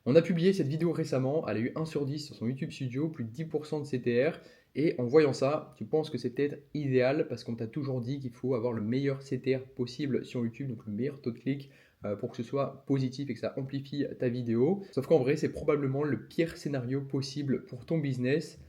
On a publié cette vidéo récemment, elle a eu 1 sur 10 sur son YouTube Studio, plus de 10% de CTR. Et en voyant ça, tu penses que c'est peut-être idéal parce qu'on t'a toujours dit qu'il faut avoir le meilleur CTR possible sur YouTube, donc le meilleur taux de clic pour que ce soit positif et que ça amplifie ta vidéo. Sauf qu'en vrai, c'est probablement le pire scénario possible pour ton business.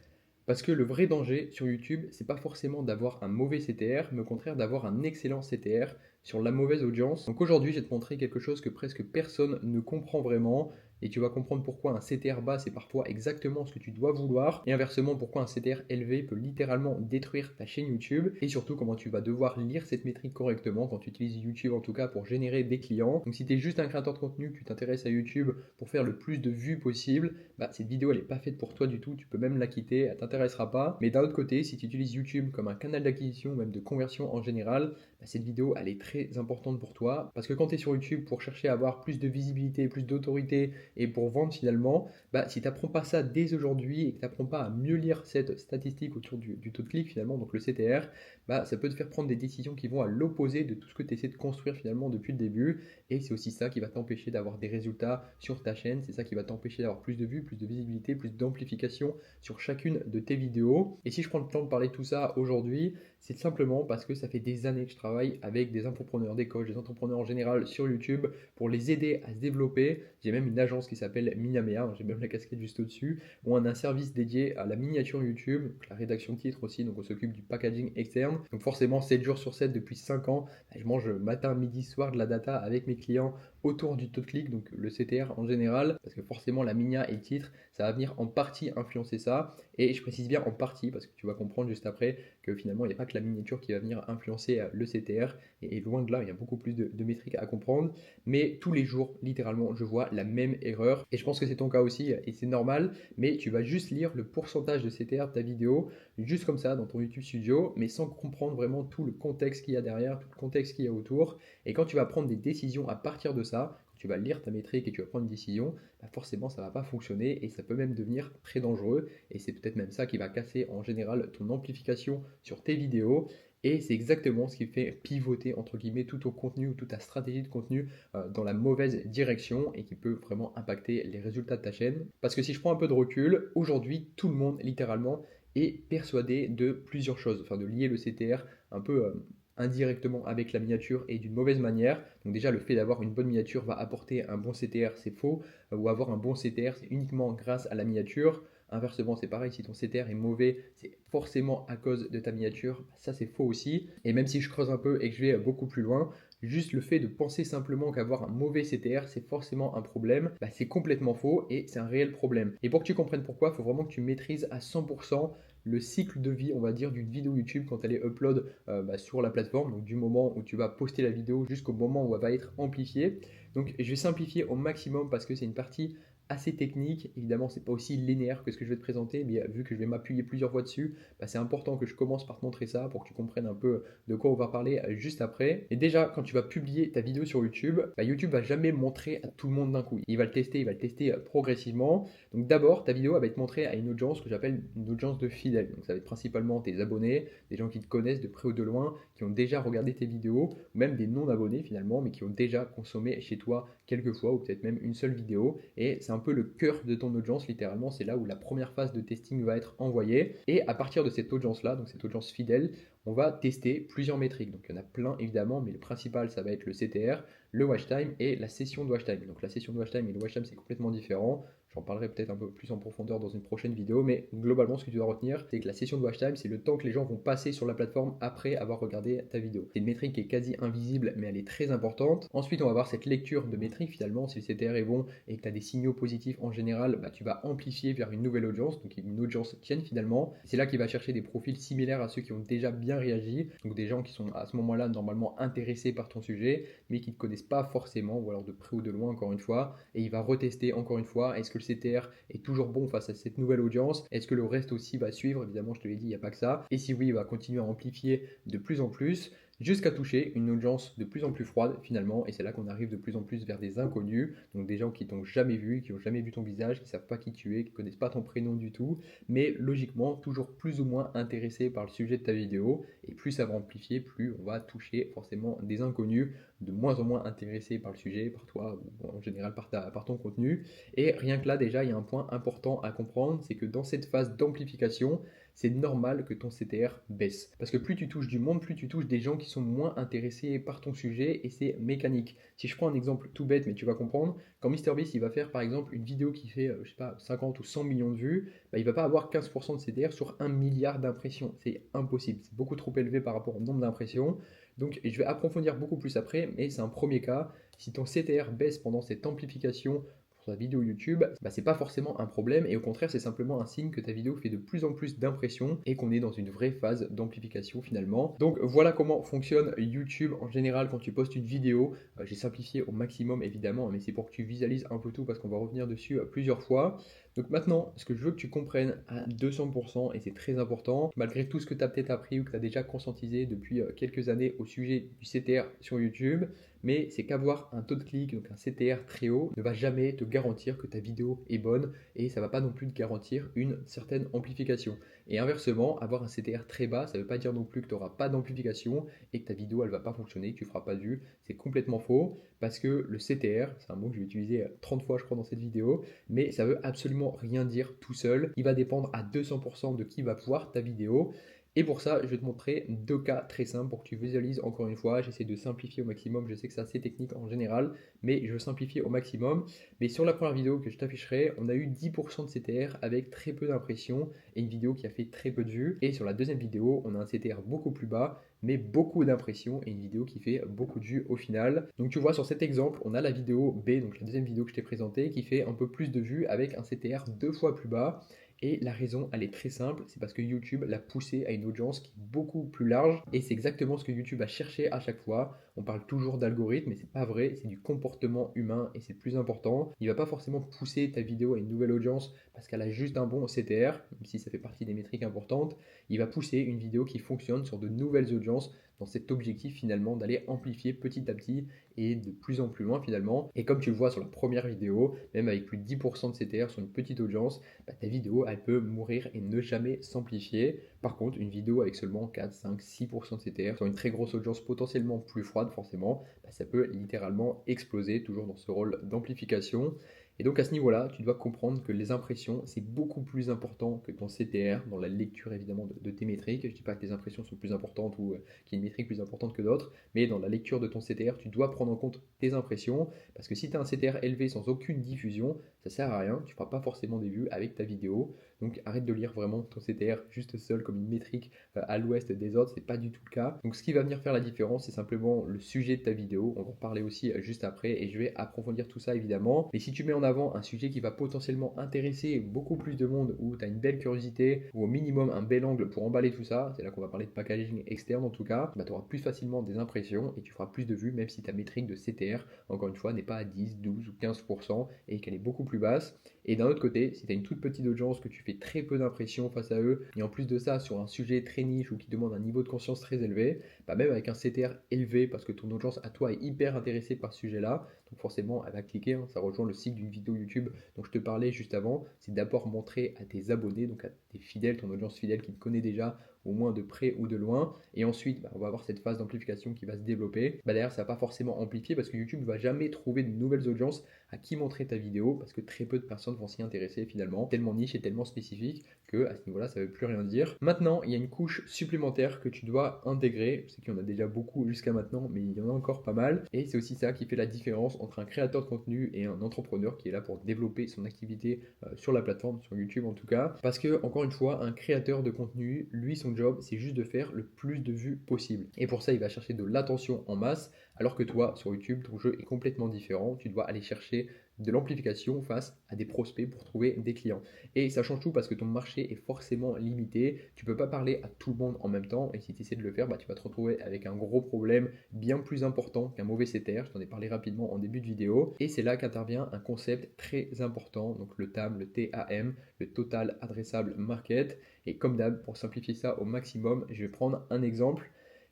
Parce que le vrai danger sur YouTube, c'est pas forcément d'avoir un mauvais CTR, mais au contraire d'avoir un excellent CTR sur la mauvaise audience. Donc aujourd'hui, je vais te montrer quelque chose que presque personne ne comprend vraiment. Et tu vas comprendre pourquoi un CTR bas, c'est parfois exactement ce que tu dois vouloir. Et inversement, pourquoi un CTR élevé peut littéralement détruire ta chaîne YouTube. Et surtout, comment tu vas devoir lire cette métrique correctement quand tu utilises YouTube en tout cas pour générer des clients. Donc si tu es juste un créateur de contenu, que tu t'intéresses à YouTube pour faire le plus de vues possible, cette vidéo elle n'est pas faite pour toi du tout. Tu peux même la quitter, elle t'intéressera pas. Mais d'un autre côté, si tu utilises YouTube comme un canal d'acquisition ou même de conversion en général, cette vidéo elle est très importante pour toi. Parce que quand tu es sur YouTube pour chercher à avoir plus de visibilité, plus d'autorité et pour vendre finalement, si tu n'apprends pas ça dès aujourd'hui et que tu n'apprends pas à mieux lire cette statistique autour du taux de clic finalement, donc le CTR, ça peut te faire prendre des décisions qui vont à l'opposé de tout ce que tu essaies de construire finalement depuis le début. Et c'est aussi ça qui va t'empêcher d'avoir des résultats sur ta chaîne. C'est ça qui va t'empêcher d'avoir plus de vues, plus de visibilité, plus d'amplification sur chacune de tes vidéos. Et si je prends le temps de parler de tout ça aujourd'hui, c'est simplement parce que ça fait des années que je travaille avec des entrepreneurs, des coachs, des entrepreneurs en général sur YouTube pour les aider à se développer. J'ai même une agence qui s'appelle Minamea, j'ai même la casquette juste au-dessus, où on a un service dédié à la miniature YouTube, la rédaction de titres aussi, donc on s'occupe du packaging externe. Donc forcément 7 jours sur 7 depuis 5 ans, je mange matin, midi, soir de la data avec mes clients autour du taux de clic, donc le CTR en général, parce que forcément la minia et le titre, ça va venir en partie influencer ça. Et je précise bien en partie, parce que tu vas comprendre juste après que finalement il n'y a pas que la miniature qui va venir influencer le CTR, et loin de là, il y a beaucoup plus de métriques à comprendre. Mais tous les jours, littéralement, je vois la même erreur, et je pense que c'est ton cas aussi, et c'est normal, mais tu vas juste lire le pourcentage de CTR de ta vidéo, juste comme ça dans ton YouTube Studio, mais sans comprendre vraiment tout le contexte qu'il y a derrière, tout le contexte qu'il y a autour. Et quand tu vas prendre des décisions à partir de ça, quand tu vas lire ta métrique et tu vas prendre une décision, forcément ça ne va pas fonctionner et ça peut même devenir très dangereux. Et c'est peut-être même ça qui va casser en général ton amplification sur tes vidéos. Et c'est exactement ce qui fait pivoter entre guillemets tout ton contenu ou toute ta stratégie de contenu dans la mauvaise direction et qui peut vraiment impacter les résultats de ta chaîne. Parce que si je prends un peu de recul, aujourd'hui tout le monde littéralement est persuadé de plusieurs choses, enfin de lier le CTR un peu indirectement avec la miniature et d'une mauvaise manière. Donc déjà le fait d'avoir une bonne miniature va apporter un bon CTR, c'est faux, ou avoir un bon CTR c'est uniquement grâce à la miniature. Inversement, c'est pareil, si ton CTR est mauvais, c'est forcément à cause de ta miniature. Ça, c'est faux aussi. Et même si je creuse un peu et que je vais beaucoup plus loin, juste le fait de penser simplement qu'avoir un mauvais CTR, c'est forcément un problème, c'est complètement faux et c'est un réel problème. Et pour que tu comprennes pourquoi, il faut vraiment que tu maîtrises à 100% le cycle de vie, on va dire, d'une vidéo YouTube quand elle est upload sur la plateforme, donc du moment où tu vas poster la vidéo jusqu'au moment où elle va être amplifiée. Donc je vais simplifier au maximum parce que c'est une partie assez technique. Évidemment, c'est pas aussi linéaire que ce que je vais te présenter, mais vu que je vais m'appuyer plusieurs fois dessus, c'est important que je commence par te montrer ça pour que tu comprennes un peu de quoi on va parler juste après. Et déjà, quand tu vas publier ta vidéo sur YouTube, YouTube va jamais montrer à tout le monde d'un coup. Il va le tester progressivement. Donc d'abord, ta vidéo elle va être montrée à une audience que j'appelle une audience de fidèles. Donc ça va être principalement tes abonnés, des gens qui te connaissent de près ou de loin, qui ont déjà regardé tes vidéos, ou même des non-abonnés finalement, mais qui ont déjà consommé chez toi quelques fois ou peut-être même une seule vidéo. Et c'est un peu le cœur de ton audience, littéralement, c'est là où la première phase de testing va être envoyée. Et à partir de cette audience-là, donc cette audience fidèle, on va tester plusieurs métriques. Donc il y en a plein évidemment, mais le principal ça va être le CTR, le watch time et la session de watch time. Donc la session de watch time et le watch time c'est complètement différent. J'en parlerai peut-être un peu plus en profondeur dans une prochaine vidéo, mais globalement ce que tu dois retenir, c'est que la session de watch time, c'est le temps que les gens vont passer sur la plateforme après avoir regardé ta vidéo. C'est une métrique qui est quasi invisible, mais elle est très importante. Ensuite, on va avoir cette lecture de métrique finalement. Si le CTR est bon et que tu as des signaux positifs en général, tu vas amplifier vers une nouvelle audience, donc une audience tienne finalement. C'est là qu'il va chercher des profils similaires à ceux qui ont déjà bien réagi, donc des gens qui sont à ce moment-là normalement intéressés par ton sujet, mais qui ne te connaissent pas forcément, ou alors de près ou de loin encore une fois, et il va retester encore une fois, est-ce que le CTR est toujours bon face à cette nouvelle audience, est-ce que le reste aussi va suivre, évidemment je te l'ai dit, il n'y a pas que ça, et si oui, il va continuer à amplifier de plus en plus. jusqu'à toucher une audience de plus en plus froide finalement, et c'est là qu'on arrive de plus en plus vers des inconnus, donc des gens qui t'ont jamais vu, qui n'ont jamais vu ton visage, qui ne savent pas qui tu es, qui ne connaissent pas ton prénom du tout, mais logiquement toujours plus ou moins intéressés par le sujet de ta vidéo, et plus ça va amplifier, plus on va toucher forcément des inconnus, de moins en moins intéressés par le sujet, par toi, ou en général par ton contenu. Et rien que là déjà, il y a un point important à comprendre, c'est que dans cette phase d'amplification, c'est normal que ton CTR baisse. Parce que plus tu touches du monde, plus tu touches des gens qui sont moins intéressés par ton sujet, et c'est mécanique. Si je prends un exemple tout bête, mais tu vas comprendre, quand MrBeast il va faire par exemple une vidéo qui fait, je sais pas, 50 ou 100 millions de vues, bah, il va pas avoir 15% de CTR sur 1 milliard d'impressions. C'est impossible, c'est beaucoup trop élevé par rapport au nombre d'impressions. Donc je vais approfondir beaucoup plus après, mais c'est un premier cas. Si ton CTR baisse pendant cette amplification pour ta vidéo YouTube, bah, c'est pas forcément un problème, et au contraire c'est simplement un signe que ta vidéo fait de plus en plus d'impressions et qu'on est dans une vraie phase d'amplification finalement. Donc voilà comment fonctionne YouTube en général quand tu postes une vidéo. J'ai simplifié au maximum évidemment, mais c'est pour que tu visualises un peu tout parce qu'on va revenir dessus plusieurs fois. Donc maintenant, ce que je veux que tu comprennes à 200%, et c'est très important, malgré tout ce que tu as peut-être appris ou que tu as déjà conscientisé depuis quelques années au sujet du CTR sur YouTube, mais c'est qu'avoir un taux de clic, donc un CTR très haut, ne va jamais te garantir que ta vidéo est bonne, et ça ne va pas non plus te garantir une certaine amplification. Et inversement, avoir un CTR très bas, ça ne veut pas dire non plus que tu n'auras pas d'amplification et que ta vidéo elle va pas fonctionner, que tu ne feras pas de vues. C'est complètement faux, parce que le CTR, c'est un mot que je vais utiliser 30 fois je crois dans cette vidéo, mais ça veut absolument rien dire tout seul. Il va dépendre à 200% de qui va voir ta vidéo. Et pour ça, je vais te montrer deux cas très simples pour que tu visualises encore une fois. J'essaie de simplifier au maximum. Je sais que c'est assez technique en général, mais je veux simplifier au maximum. Mais sur la première vidéo que je t'afficherai, on a eu 10% de CTR avec très peu d'impressions et une vidéo qui a fait très peu de vues. Et sur la deuxième vidéo, on a un CTR beaucoup plus bas, mais beaucoup d'impressions et une vidéo qui fait beaucoup de vues au final. Donc tu vois, sur cet exemple, on a la vidéo B, donc la deuxième vidéo que je t'ai présentée, qui fait un peu plus de vues avec un CTR deux fois plus bas. Et la raison, elle est très simple, c'est parce que YouTube l'a poussé à une audience qui est beaucoup plus large. Et c'est exactement ce que YouTube a cherché à chaque fois. On parle toujours d'algorithme, mais c'est pas vrai, c'est du comportement humain et c'est le plus important. Il va pas forcément pousser ta vidéo à une nouvelle audience parce qu'elle a juste un bon CTR, même si ça fait partie des métriques importantes. Il va pousser une vidéo qui fonctionne sur de nouvelles audiences dans cet objectif finalement d'aller amplifier petit à petit et de plus en plus loin finalement. Et comme tu le vois sur la première vidéo, même avec plus de 10% de CTR sur une petite audience, bah, ta vidéo elle peut mourir et ne jamais s'amplifier. Par contre, une vidéo avec seulement 4, 5, 6% de CTR sur une très grosse audience potentiellement plus froide forcément, bah, ça peut littéralement exploser, toujours dans ce rôle d'amplification. Et donc à ce niveau-là, tu dois comprendre que les impressions, c'est beaucoup plus important que ton CTR dans la lecture évidemment de tes métriques. Je ne dis pas que tes impressions sont plus importantes ou qu'il y a une métrique plus importante que d'autres, mais dans la lecture de ton CTR, tu dois prendre en compte tes impressions, parce que si tu as un CTR élevé sans aucune diffusion, ça sert à rien, tu ne feras pas forcément des vues avec ta vidéo. Donc arrête de lire vraiment ton CTR juste seul comme une métrique à l'ouest des autres, c'est pas du tout le cas. Donc ce qui va venir faire la différence, c'est simplement le sujet de ta vidéo. On va en parler aussi juste après et je vais approfondir tout ça évidemment. Mais si tu mets en avant un sujet qui va potentiellement intéresser beaucoup plus de monde, où tu as une belle curiosité, ou au minimum un bel angle pour emballer tout ça, c'est là qu'on va parler de packaging externe en tout cas, bah, tu auras plus facilement des impressions et tu feras plus de vues même si ta métrique de CTR, encore une fois, n'est pas à 10, 12 ou 15% et qu'elle est beaucoup plus basse. Et d'un autre côté, si tu as une toute petite audience, que tu fais très peu d'impressions face à eux, et en plus de ça, sur un sujet très niche ou qui demande un niveau de conscience très élevé, bah même avec un CTR élevé, parce que ton audience à toi est hyper intéressée par ce sujet-là, donc forcément elle va cliquer, hein, ça rejoint le cycle d'une vidéo YouTube dont je te parlais juste avant, c'est d'abord montrer à tes abonnés, donc à tes fidèles, ton audience fidèle qui te connaît déjà, au moins de près ou de loin, et ensuite bah, on va avoir cette phase d'amplification qui va se développer. Bah, d'ailleurs ça va pas forcément amplifier parce que YouTube ne va jamais trouver de nouvelles audiences à qui montrer ta vidéo, parce que très peu de personnes vont s'y intéresser finalement, tellement niche et tellement spécifique que à ce niveau-là ça ne veut plus rien dire. Maintenant il y a une couche supplémentaire que tu dois intégrer, je sais qu'il y en a déjà beaucoup jusqu'à maintenant, mais il y en a encore pas mal, et c'est aussi ça qui fait la différence entre un créateur de contenu et un entrepreneur qui est là pour développer son activité sur la plateforme, sur YouTube en tout cas, parce que encore une fois, un créateur de contenu, lui son job c'est juste de faire le plus de vues possible, et pour ça il va chercher de l'attention en masse, alors que toi sur YouTube ton jeu est complètement différent, tu dois aller chercher de l'amplification face à des prospects pour trouver des clients. Et ça change tout parce que ton marché est forcément limité. Tu ne peux pas parler à tout le monde en même temps. Et si tu essaies de le faire, bah, tu vas te retrouver avec un gros problème bien plus important qu'un mauvais CTR. Je t'en ai parlé rapidement en début de vidéo. Et c'est là qu'intervient un concept très important. Donc le TAM, le TAM, le Total Addressable Market. Et comme d'hab, pour simplifier ça au maximum, je vais prendre un exemple.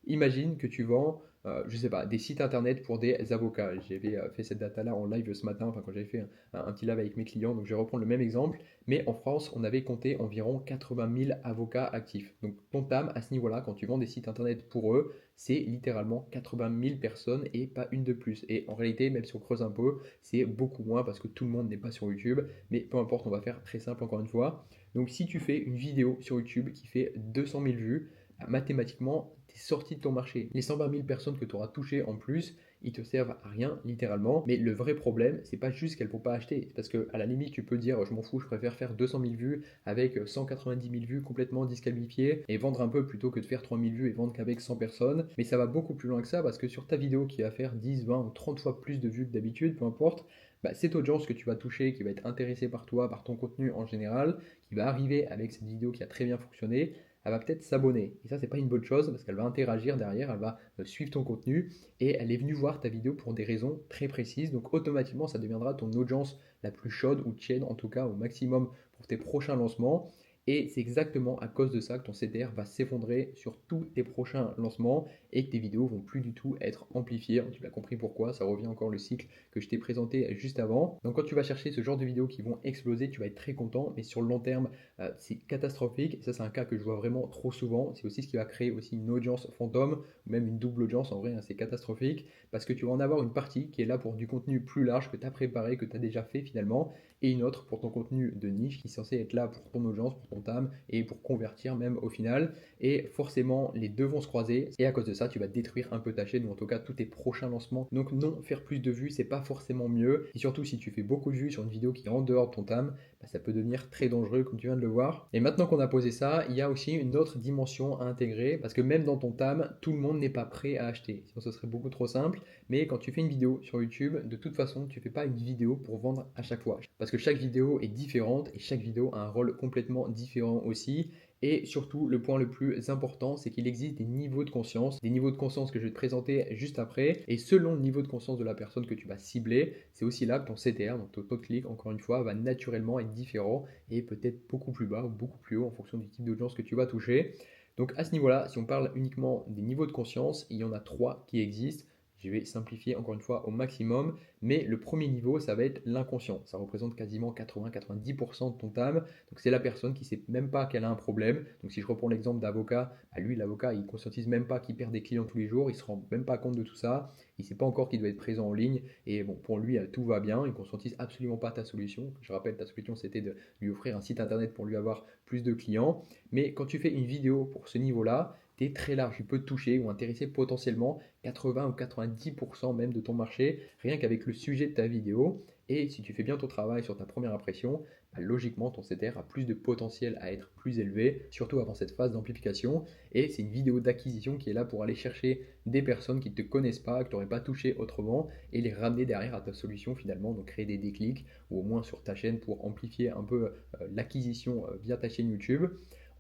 Imagine que tu vends, je sais pas, des sites internet pour des avocats. J'avais fait cette data-là en live ce matin, enfin quand j'avais fait un petit live avec mes clients, donc je vais reprendre le même exemple. Mais en France, on avait compté environ 80 000 avocats actifs. Donc ton TAM à ce niveau-là, quand tu vends des sites internet pour eux, c'est littéralement 80 000 personnes et pas une de plus. Et en réalité, même si on creuse un peu, c'est beaucoup moins parce que tout le monde n'est pas sur YouTube. Mais peu importe, on va faire très simple encore une fois. Donc si tu fais une vidéo sur YouTube qui fait 200 000 vues, mathématiquement, tu es sorti de ton marché. Les 120 000 personnes que tu auras touchées en plus, ils te servent à rien, littéralement. Mais le vrai problème, c'est pas juste qu'elles ne vont pas acheter. Parce que à la limite, tu peux dire, je m'en fous, je préfère faire 200 000 vues avec 190 000 vues complètement disqualifiées et vendre un peu plutôt que de faire 3 000 vues et vendre qu'avec 100 personnes. Mais ça va beaucoup plus loin que ça parce que sur ta vidéo qui va faire 10, 20 ou 30 fois plus de vues que d'habitude, peu importe, bah, cette audience que tu vas toucher, qui va être intéressée par toi, par ton contenu en général, qui va arriver avec cette vidéo qui a très bien fonctionné, elle va peut-être s'abonner. Et ça, c'est pas une bonne chose parce qu'elle va interagir derrière, elle va suivre ton contenu et elle est venue voir ta vidéo pour des raisons très précises. Donc automatiquement, ça deviendra ton audience la plus chaude ou tienne, en tout cas au maximum pour tes prochains lancements. Et c'est exactement à cause de ça que ton CTR va s'effondrer sur tous tes prochains lancements et que tes vidéos vont plus du tout être amplifiées. Tu l'as compris pourquoi, ça revient encore le cycle que je t'ai présenté juste avant. Donc quand tu vas chercher ce genre de vidéos qui vont exploser, tu vas être très content, mais sur le long terme, c'est catastrophique. Et ça, c'est un cas que je vois vraiment trop souvent. C'est aussi ce qui va créer aussi une audience fantôme, ou même une double audience. En vrai, hein, c'est catastrophique parce que tu vas en avoir une partie qui est là pour du contenu plus large que tu as préparé, que tu as déjà fait finalement, et une autre pour ton contenu de niche qui est censé être là pour ton audience, pour ton TAM et pour convertir même au final. Et forcément, les deux vont se croiser et à cause de ça, tu vas détruire un peu ta chaîne ou en tout cas tous tes prochains lancements. Donc non, faire plus de vues, c'est pas forcément mieux. Et surtout, si tu fais beaucoup de vues sur une vidéo qui est en dehors de ton TAM, bah, ça peut devenir très dangereux comme tu viens de le voir. Et maintenant qu'on a posé ça, il y a aussi une autre dimension à intégrer parce que même dans ton TAM, tout le monde n'est pas prêt à acheter. Sinon, ce serait beaucoup trop simple. Mais quand tu fais une vidéo sur YouTube, de toute façon, tu fais pas une vidéo pour vendre à chaque fois. Parce que chaque vidéo est différente et chaque vidéo a un rôle complètement différent aussi. Et surtout, le point le plus important, c'est qu'il existe des niveaux de conscience que je vais te présenter juste après. Et selon le niveau de conscience de la personne que tu vas cibler, c'est aussi là que ton CTR, donc ton taux de clic, encore une fois, va naturellement être différent et peut-être beaucoup plus bas ou beaucoup plus haut en fonction du type d'audience que tu vas toucher. Donc à ce niveau-là, si on parle uniquement des niveaux de conscience, il y en a trois qui existent. Je vais simplifier encore une fois au maximum, mais le premier niveau, ça va être l'inconscient. Ça représente quasiment 80-90% de ton TAM. Donc c'est la personne qui ne sait même pas qu'elle a un problème. Donc si je reprends l'exemple d'avocat, bah lui, l'avocat, il ne conscientise même pas qu'il perd des clients tous les jours, il ne se rend même pas compte de tout ça, il ne sait pas encore qu'il doit être présent en ligne, et bon, pour lui, tout va bien, il ne conscientise absolument pas ta solution. Je rappelle, ta solution, c'était de lui offrir un site internet pour lui avoir plus de clients. Mais quand tu fais une vidéo pour ce niveau-là, tu es très large, tu peux toucher ou intéresser potentiellement 80 ou 90% même de ton marché, rien qu'avec le sujet de ta vidéo. Et si tu fais bien ton travail sur ta première impression, bah, logiquement ton CTR a plus de potentiel à être plus élevé, surtout avant cette phase d'amplification. Et c'est une vidéo d'acquisition qui est là pour aller chercher des personnes qui ne te connaissent pas, que tu n'aurais pas touché autrement, et les ramener derrière à ta solution finalement, donc créer des déclics, ou au moins sur ta chaîne pour amplifier un peu l'acquisition via ta chaîne YouTube.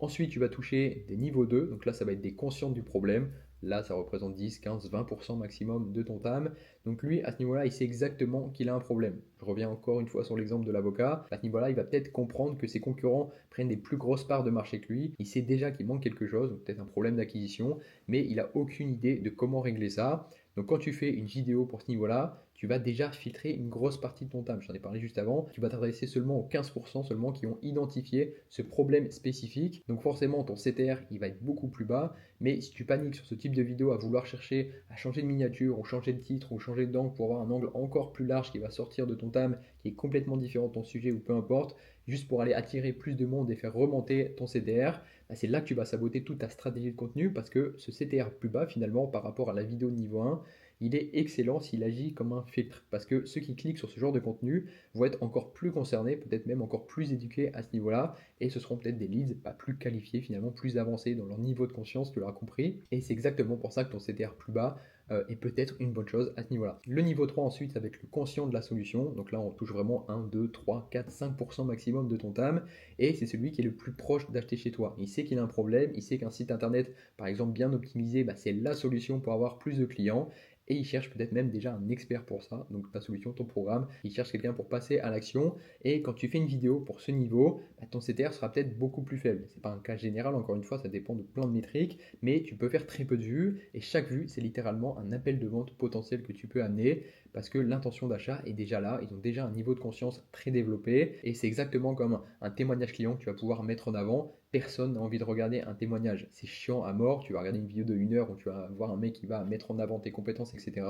Ensuite, tu vas toucher des niveaux 2, donc là, ça va être des conscients du problème. Là, ça représente 10, 15, 20% maximum de ton TAM. Donc lui, à ce niveau-là, il sait exactement qu'il a un problème. Je reviens encore une fois sur l'exemple de l'avocat. À ce niveau-là, il va peut-être comprendre que ses concurrents prennent des plus grosses parts de marché que lui. Il sait déjà qu'il manque quelque chose, peut-être un problème d'acquisition, mais il n'a aucune idée de comment régler ça. Donc quand tu fais une vidéo pour ce niveau-là, tu vas déjà filtrer une grosse partie de ton TAM. J'en ai parlé juste avant. Tu vas t'adresser seulement aux 15% seulement qui ont identifié ce problème spécifique. Donc forcément, ton CTR, il va être beaucoup plus bas. Mais si tu paniques sur ce type de vidéo à vouloir chercher à changer de miniature ou changer de titre ou changer d'angle pour avoir un angle encore plus large qui va sortir de ton TAM, qui est complètement différent de ton sujet ou peu importe, juste pour aller attirer plus de monde et faire remonter ton CTR, bah, c'est là que tu vas saboter toute ta stratégie de contenu parce que ce CTR plus bas finalement par rapport à la vidéo de niveau 1, il est excellent s'il agit comme un filtre parce que ceux qui cliquent sur ce genre de contenu vont être encore plus concernés, peut-être même encore plus éduqués à ce niveau-là et ce seront peut-être des leads pas plus qualifiés finalement, plus avancés dans leur niveau de conscience, tu l'auras compris. Et c'est exactement pour ça que ton CTR plus bas est peut-être une bonne chose à ce niveau-là. Le niveau 3 ensuite, ça va être le conscient de la solution. Donc là, on touche vraiment 1, 2, 3, 4, 5% maximum de ton TAM et c'est celui qui est le plus proche d'acheter chez toi. Il sait qu'il a un problème, il sait qu'un site internet, par exemple, bien optimisé, bah, c'est la solution pour avoir plus de clients. et il cherche peut-être même déjà un expert pour ça. Donc ta solution, ton programme, il cherche quelqu'un pour passer à l'action. Et quand tu fais une vidéo pour ce niveau, bah, ton CTR sera peut-être beaucoup plus faible. C'est pas un cas général, encore une fois, ça dépend de plein de métriques, mais tu peux faire très peu de vues et chaque vue, c'est littéralement un appel de vente potentiel que tu peux amener parce que l'intention d'achat est déjà là, ils ont déjà un niveau de conscience très développé et c'est exactement comme un témoignage client que tu vas pouvoir mettre en avant. Personne n'a envie de regarder un témoignage, c'est chiant à mort. Tu vas regarder une vidéo de 1 heure où tu vas voir un mec qui va mettre en avant tes compétences, etc.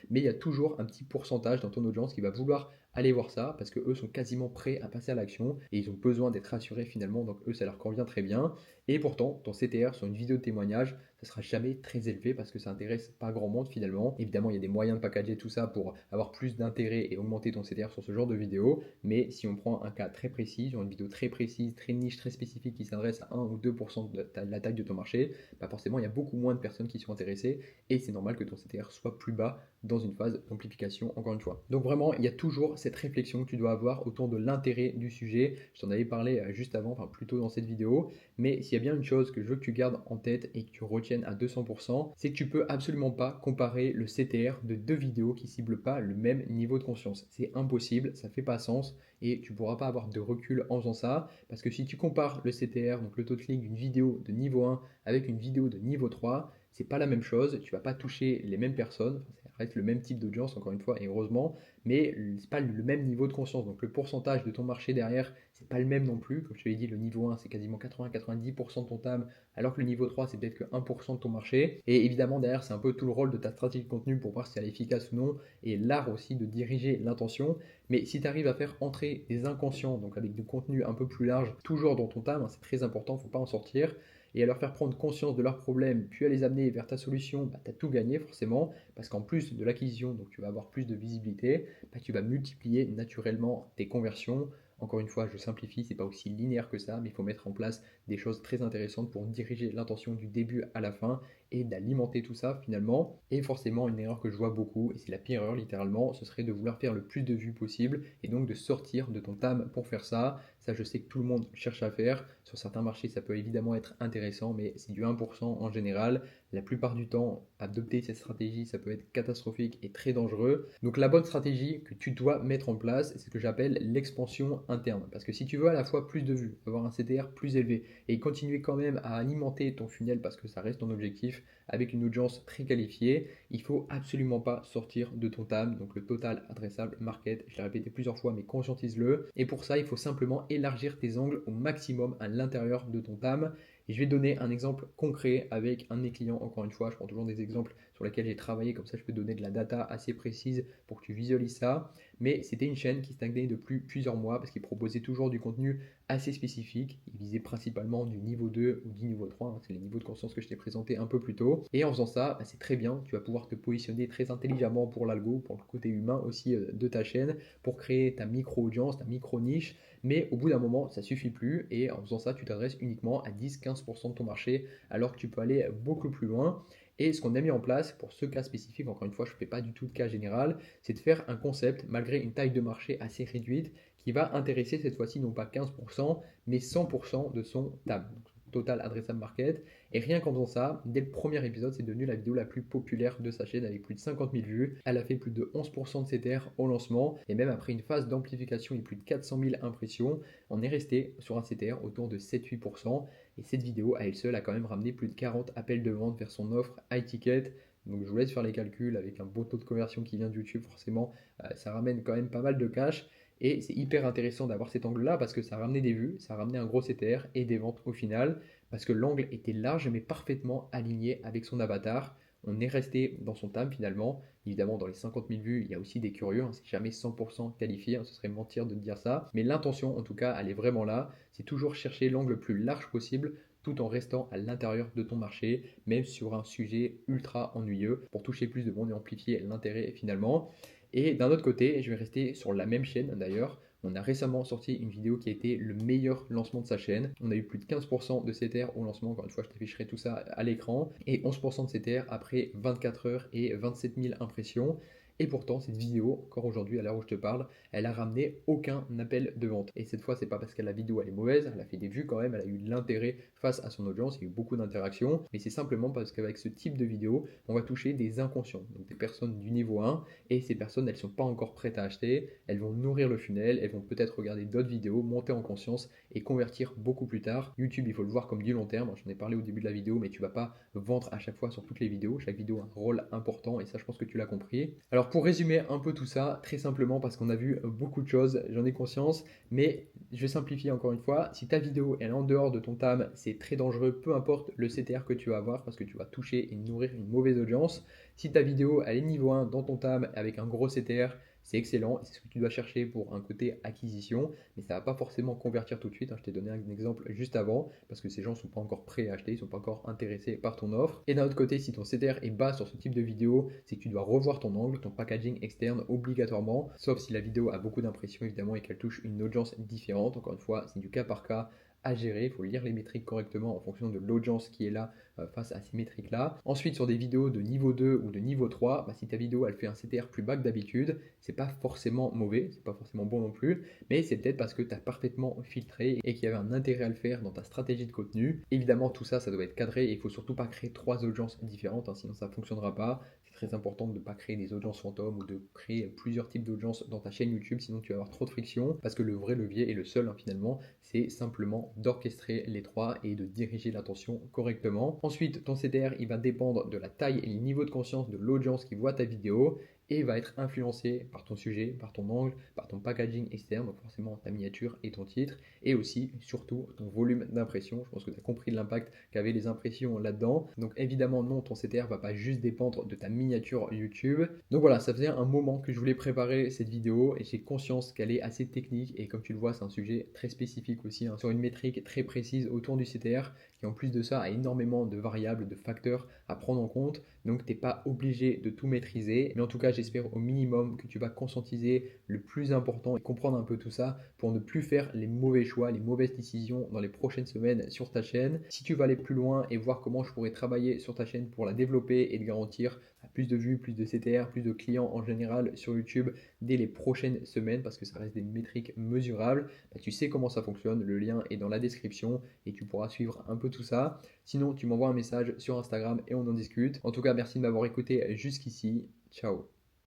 Mais il y a toujours un petit pourcentage dans ton audience qui va vouloir aller voir ça parce que eux sont quasiment prêts à passer à l'action et ils ont besoin d'être rassurés finalement, donc eux ça leur convient très bien. Et pourtant, ton CTR sur une vidéo de témoignage, ça sera jamais très élevé parce que ça intéresse pas grand monde finalement. Évidemment, il y a des moyens de packager tout ça pour avoir plus d'intérêt et augmenter ton CTR sur ce genre de vidéo. Mais si on prend un cas très précis, genre une vidéo très précise, très niche, très spécifique qui s'adresse à 1 ou 2% de la taille de ton marché, bah forcément, il y a beaucoup moins de personnes qui sont intéressées et c'est normal que ton CTR soit plus bas dans une phase d'amplification, encore une fois. Donc vraiment, il y a toujours cette réflexion que tu dois avoir autour de l'intérêt du sujet. Je t'en avais parlé juste avant, enfin plus tôt dans cette vidéo, mais s'il y a bien une chose que je veux que tu gardes en tête et que tu retiennes à 200%, c'est que tu peux absolument pas comparer le CTR de deux vidéos qui ciblent pas le même niveau de conscience. C'est impossible, ça fait pas sens et tu pourras pas avoir de recul en faisant ça parce que si tu compares le CTR, donc le taux de clic d'une vidéo de niveau 1 avec une vidéo de niveau 3, c'est pas la même chose, tu vas pas toucher les mêmes personnes, enfin, ça reste le même type d'audience encore une fois et heureusement, mais c'est pas le même niveau de conscience. Donc le pourcentage de ton marché derrière, c'est pas le même non plus. Comme je te l'ai dit, le niveau 1 c'est quasiment 80-90% de ton TAM, alors que le niveau 3 c'est peut-être que 1% de ton marché. Et évidemment derrière c'est un peu tout le rôle de ta stratégie de contenu pour voir si elle est efficace ou non, et l'art aussi de diriger l'intention. Mais si tu arrives à faire entrer des inconscients, donc avec du contenu un peu plus large, toujours dans ton TAM, hein, c'est très important, il ne faut pas en sortir, et à leur faire prendre conscience de leurs problèmes, puis à les amener vers ta solution, bah, tu as tout gagné forcément, parce qu'en plus de l'acquisition, donc tu vas avoir plus de visibilité, bah, tu vas multiplier naturellement tes conversions. Encore une fois, je simplifie, c'est pas aussi linéaire que ça, mais il faut mettre en place des choses très intéressantes pour diriger l'intention du début à la fin et d'alimenter tout ça finalement. Et forcément, une erreur que je vois beaucoup, et c'est la pire erreur littéralement, ce serait de vouloir faire le plus de vues possible et donc de sortir de ton TAM pour faire ça. Ça, je sais que tout le monde cherche à faire. Sur certains marchés, ça peut évidemment être intéressant, mais c'est du 1% en général. La plupart du temps, adopter cette stratégie, ça peut être catastrophique et très dangereux. Donc la bonne stratégie que tu dois mettre en place, c'est ce que j'appelle l'expansion interne. Parce que si tu veux à la fois plus de vues, avoir un CTR plus élevé et continuer quand même à alimenter ton funnel parce que ça reste ton objectif avec une audience très qualifiée, il faut absolument pas sortir de ton TAM, donc le total adressable market. Je l'ai répété plusieurs fois, mais conscientise-le. Et pour ça, il faut simplement élargir tes angles au maximum à l'intérieur de ton TAM. Et je vais donner un exemple concret avec un de mes clients. Encore une fois, je prends toujours des exemples sur lesquels j'ai travaillé, comme ça je peux donner de la data assez précise pour que tu visualises ça. Mais c'était une chaîne qui stagnait depuis plusieurs mois parce qu'il proposait toujours du contenu assez spécifique. Il visait principalement du niveau 2 ou du niveau 3, hein, c'est les niveaux de conscience que je t'ai présenté un peu plus tôt. Et en faisant ça, bah, c'est très bien, tu vas pouvoir te positionner très intelligemment pour l'algo, pour le côté humain aussi de ta chaîne, pour créer ta micro-audience, ta micro-niche. Mais au bout d'un moment, ça suffit plus et en faisant ça, tu t'adresses uniquement à 10-15% de ton marché alors que tu peux aller beaucoup plus loin. Et ce qu'on a mis en place pour ce cas spécifique, encore une fois, je ne fais pas du tout de cas général, c'est de faire un concept malgré une taille de marché assez réduite qui va intéresser cette fois-ci non pas 15%, mais 100% de son TAM, donc son total adressable market. Et rien qu'en faisant ça, dès le premier épisode, c'est devenu la vidéo la plus populaire de sa chaîne avec plus de 50 000 vues. Elle a fait plus de 11% de CTR au lancement et même après une phase d'amplification et plus de 400 000 impressions, on est resté sur un CTR autour de 7-8%. Et cette vidéo à elle seule a quand même ramené plus de 40 appels de vente vers son offre high ticket. Donc je vous laisse faire les calculs avec un beau taux de conversion qui vient de YouTube, forcément, ça ramène quand même pas mal de cash. Et c'est hyper intéressant d'avoir cet angle-là parce que ça a ramené des vues, ça a ramené un gros CTR et des ventes au final. Parce que l'angle était large mais parfaitement aligné avec son avatar. On est resté dans son TAM finalement. Évidemment, dans les 50 000 vues, il y a aussi des curieux. Hein, c'est jamais 100% qualifié, hein, ce serait mentir de dire ça. Mais l'intention, en tout cas, elle est vraiment là. C'est toujours chercher l'angle le plus large possible tout en restant à l'intérieur de ton marché, même sur un sujet ultra ennuyeux, pour toucher plus de monde et amplifier l'intérêt finalement. Et d'un autre côté, je vais rester sur la même chaîne d'ailleurs. On a récemment sorti une vidéo qui a été le meilleur lancement de sa chaîne. On a eu plus de 15% de CTR au lancement. Encore une fois, je t'afficherai tout ça à l'écran. Et 11% de CTR après 24 heures et 27 000 impressions. Et pourtant, cette vidéo, encore aujourd'hui, à l'heure où je te parle, elle a ramené aucun appel de vente. Et cette fois, c'est pas parce que la vidéo elle est mauvaise, elle a fait des vues quand même, elle a eu de l'intérêt face à son audience, il y a eu beaucoup d'interactions, mais c'est simplement parce qu'avec ce type de vidéo, on va toucher des inconscients, donc des personnes du niveau 1, et ces personnes, elles sont pas encore prêtes à acheter, elles vont nourrir le funnel, elles vont peut-être regarder d'autres vidéos, monter en conscience et convertir beaucoup plus tard. YouTube, il faut le voir comme du long terme, j'en ai parlé au début de la vidéo, mais tu vas pas vendre à chaque fois sur toutes les vidéos, chaque vidéo a un rôle important, et ça, je pense que tu l'as compris. Alors pour résumer un peu tout ça, très simplement, parce qu'on a vu beaucoup de choses, j'en ai conscience, mais je vais simplifier encore une fois. Si ta vidéo elle est en dehors de ton TAM, c'est très dangereux, peu importe le CTR que tu vas avoir, parce que tu vas toucher et nourrir une mauvaise audience. Si ta vidéo elle est niveau 1 dans ton TAM avec un gros CTR, c'est excellent, c'est ce que tu dois chercher pour un côté acquisition, mais ça ne va pas forcément convertir tout de suite. Je t'ai donné un exemple juste avant, parce que ces gens ne sont pas encore prêts à acheter, ils ne sont pas encore intéressés par ton offre. Et d'un autre côté, si ton CTR est bas sur ce type de vidéo, c'est que tu dois revoir ton angle, ton packaging externe obligatoirement, sauf si la vidéo a beaucoup d'impressions évidemment et qu'elle touche une audience différente. Encore une fois, c'est du cas par cas à gérer, il faut lire les métriques correctement en fonction de l'audience qui est là face à ces métriques-là. Ensuite, sur des vidéos de niveau 2 ou de niveau 3, si ta vidéo elle fait un CTR plus bas que d'habitude, c'est pas forcément mauvais, c'est pas forcément bon non plus, mais c'est peut-être parce que tu as parfaitement filtré et qu'il y avait un intérêt à le faire dans ta stratégie de contenu. Évidemment, tout ça, ça doit être cadré et il faut surtout pas créer 3 audiences différentes, sinon ça ne fonctionnera pas. C'est très important de ne pas créer des audiences fantômes ou de créer plusieurs types d'audiences dans ta chaîne YouTube, sinon tu vas avoir trop de friction, parce que le vrai levier et le seul finalement, c'est simplement d'orchestrer les trois et de diriger l'attention correctement. Ensuite, ton CTR, il va dépendre de la taille et le niveau de conscience de l'audience qui voit ta vidéo et va être influencé par ton sujet, par ton angle, par ton packaging externe, donc forcément ta miniature et ton titre, et aussi, surtout, ton volume d'impression. Je pense que tu as compris l'impact qu'avaient les impressions là-dedans. Donc évidemment, non, ton CTR va pas juste dépendre de ta miniature YouTube. Donc voilà, ça faisait un moment que je voulais préparer cette vidéo et j'ai conscience qu'elle est assez technique et comme tu le vois, c'est un sujet très spécifique aussi, sur une métrique très précise autour du CTR qui en plus de ça a énormément de variables, de facteurs à prendre en compte. Donc tu n'es pas obligé de tout maîtriser, mais en tout cas j'espère au minimum que tu vas conscientiser le plus important et comprendre un peu tout ça pour ne plus faire les mauvais choix, les mauvaises décisions dans les prochaines semaines sur ta chaîne. Si tu vas aller plus loin et voir comment je pourrais travailler sur ta chaîne pour la développer et te garantir plus de vues, plus de CTR, plus de clients en général sur YouTube dès les prochaines semaines parce que ça reste des métriques mesurables, tu sais comment ça fonctionne, le lien est dans la description et tu pourras suivre un peu tout ça. Sinon, tu m'envoies un message sur Instagram et on en discute. En tout cas, merci de m'avoir écouté jusqu'ici. Ciao.